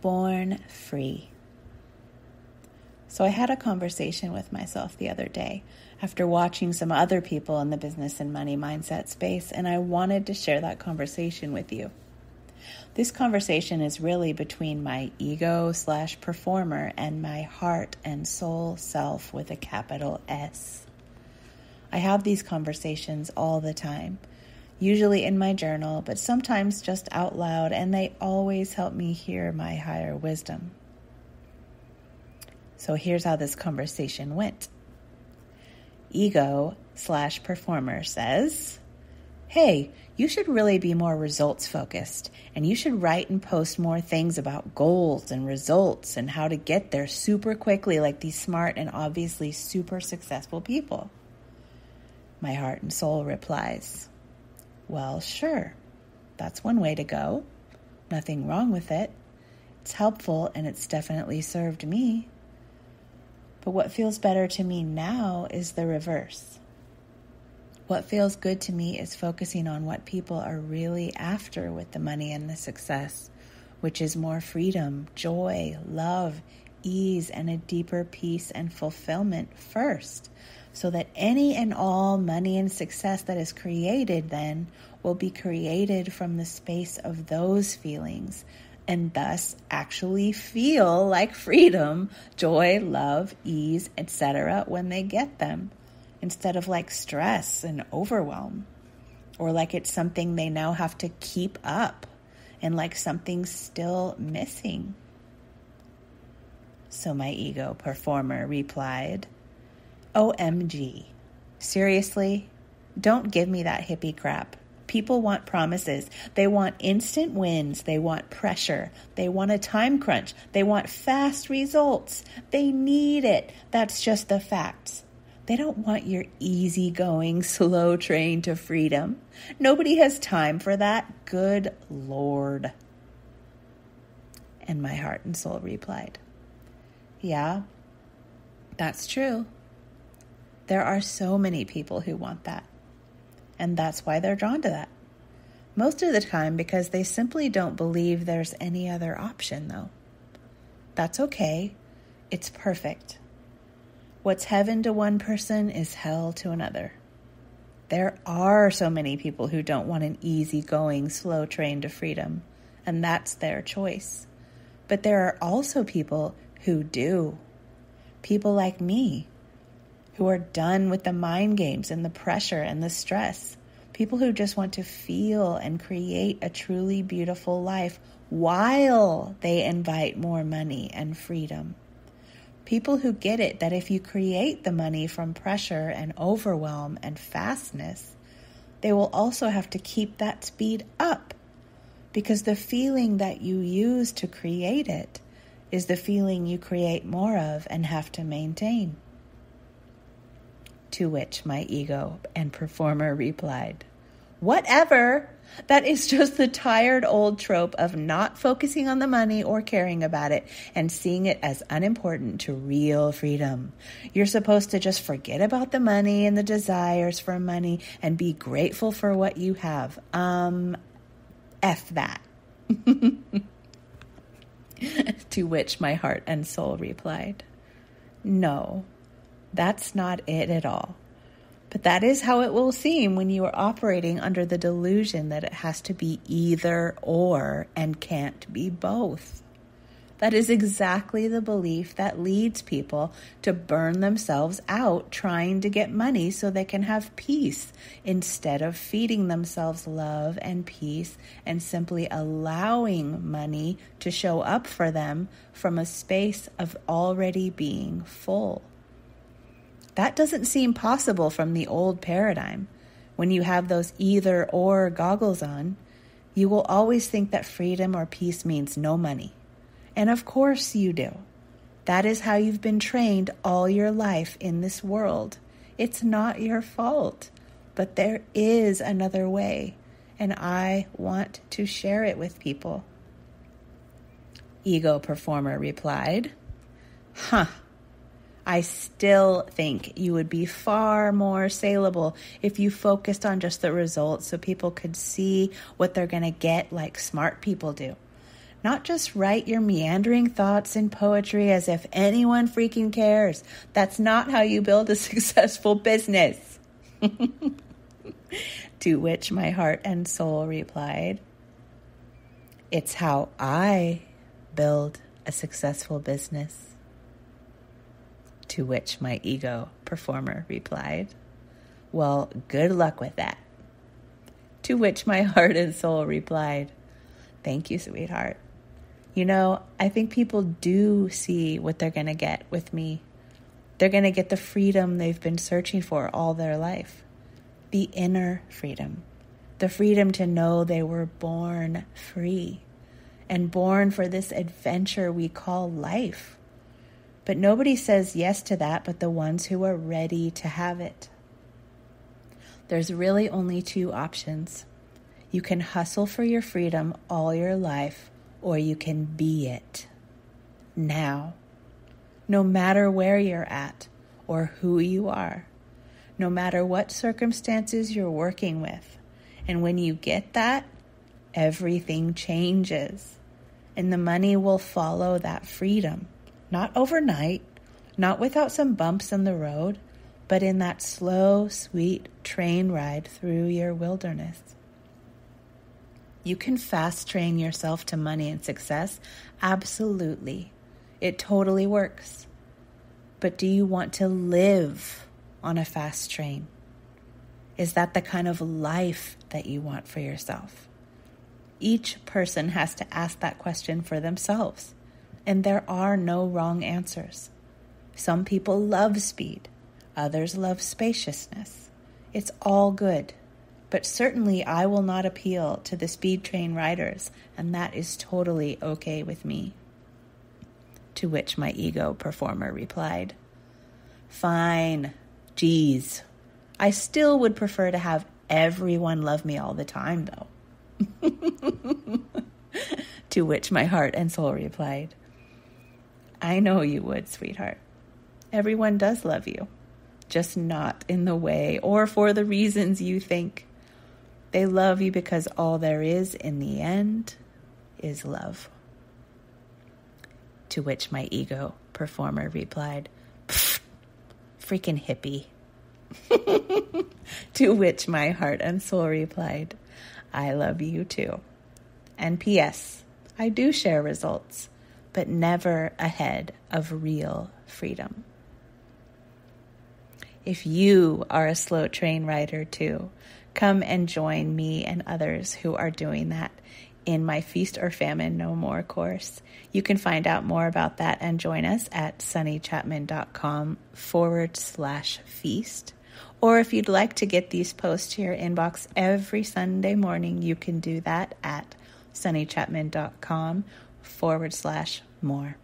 born free. So I had a conversation with myself the other day after watching some other people in the business and money mindset space, and I wanted to share that conversation with you. This conversation is really between my ego/performer and my heart and soul self with a capital S. I have these conversations all the time, usually in my journal, but sometimes just out loud, and they always help me hear my higher wisdom. So here's how this conversation went. Ego/performer says, "Hey, you should really be more results focused, and you should write and post more things about goals and results and how to get there super quickly like these smart and obviously super successful people." My heart and soul replies, "Well, sure, that's one way to go. Nothing wrong with it. It's helpful and it's definitely served me. But what feels better to me now is the reverse. What feels good to me is focusing on what people are really after with the money and the success, which is more freedom, joy, love, ease, and a deeper peace and fulfillment first, so that any and all money and success that is created then will be created from the space of those feelings, and thus actually feel like freedom, joy, love, ease, etc. when they get them, instead of like stress and overwhelm, or like it's something they now have to keep up and like something's still missing." So my ego performer replied, "OMG, seriously? Don't give me that hippie crap. People want promises. They want instant wins. They want pressure. They want a time crunch. They want fast results. They need it. That's just the facts. They don't want your easygoing, slow train to freedom. Nobody has time for that. Good Lord." And my heart and soul replied, "Yeah, that's true. There are so many people who want that. And that's why they're drawn to that. Most of the time because they simply don't believe there's any other option, though. That's okay. It's perfect. What's heaven to one person is hell to another. There are so many people who don't want an easygoing, slow train to freedom, and that's their choice. But there are also people who do. People like me, who are done with the mind games and the pressure and the stress. People who just want to feel and create a truly beautiful life while they invite more money and freedom. People who get it that if you create the money from pressure and overwhelm and fastness, they will also have to keep that speed up, because the feeling that you use to create it is the feeling you create more of and have to maintain." To which my ego and performer replied, "Whatever. That is just the tired old trope of not focusing on the money or caring about it and seeing it as unimportant to real freedom. You're supposed to just forget about the money and the desires for money and be grateful for what you have. F that." To which my heart and soul replied, "No. That's not it at all. But that is how it will seem when you are operating under the delusion that it has to be either or and can't be both. That is exactly the belief that leads people to burn themselves out trying to get money so they can have peace, instead of feeding themselves love and peace and simply allowing money to show up for them from a space of already being full. That doesn't seem possible from the old paradigm. When you have those either or goggles on, you will always think that freedom or peace means no money. And of course you do. That is how you've been trained all your life in this world. It's not your fault. But there is another way, and I want to share it with people." Ego performer replied, "I still think you would be far more saleable if you focused on just the results so people could see what they're going to get like smart people do. Not just write your meandering thoughts in poetry as if anyone freaking cares. That's not how you build a successful business. To which my heart and soul replied, it's how I build a successful business. To which my ego performer replied, well, good luck with that. To which my heart and soul replied, thank you, sweetheart. You know, I think people do see what they're going to get with me. They're going to get the freedom they've been searching for all their life. The inner freedom. The freedom to know they were born free and born for this adventure we call life. But nobody says yes to that but the ones who are ready to have it. There's really only two options. You can hustle for your freedom all your life, or you can be it now. No matter where you're at or who you are, no matter what circumstances you're working with. And when you get that, everything changes. And the money will follow that freedom. Not overnight, not without some bumps in the road, but in that slow, sweet train ride through your wilderness. You can fast train yourself to money and success. Absolutely. It totally works. But do you want to live on a fast train? Is that the kind of life that you want for yourself? Each person has to ask that question for themselves. And there are no wrong answers. Some people love speed. Others love spaciousness. It's all good. But certainly I will not appeal to the speed train riders, and that is totally okay with me. To which my ego performer replied, fine, geez. I still would prefer to have everyone love me all the time, though. To which my heart and soul replied, I know you would, sweetheart. Everyone does love you, just not in the way or for the reasons you think. They love you because all there is in the end is love. To which my ego performer replied, freaking hippie. To which my heart and soul replied, I love you too. And P.S. I do share results, but never ahead of real freedom. If you are a slow train rider too, come and join me and others who are doing that in my Feast or Famine No More course. You can find out more about that and join us at sunnychapman.com/feast. Or if you'd like to get these posts to your inbox every Sunday morning, you can do that at sunnychapman.com/more.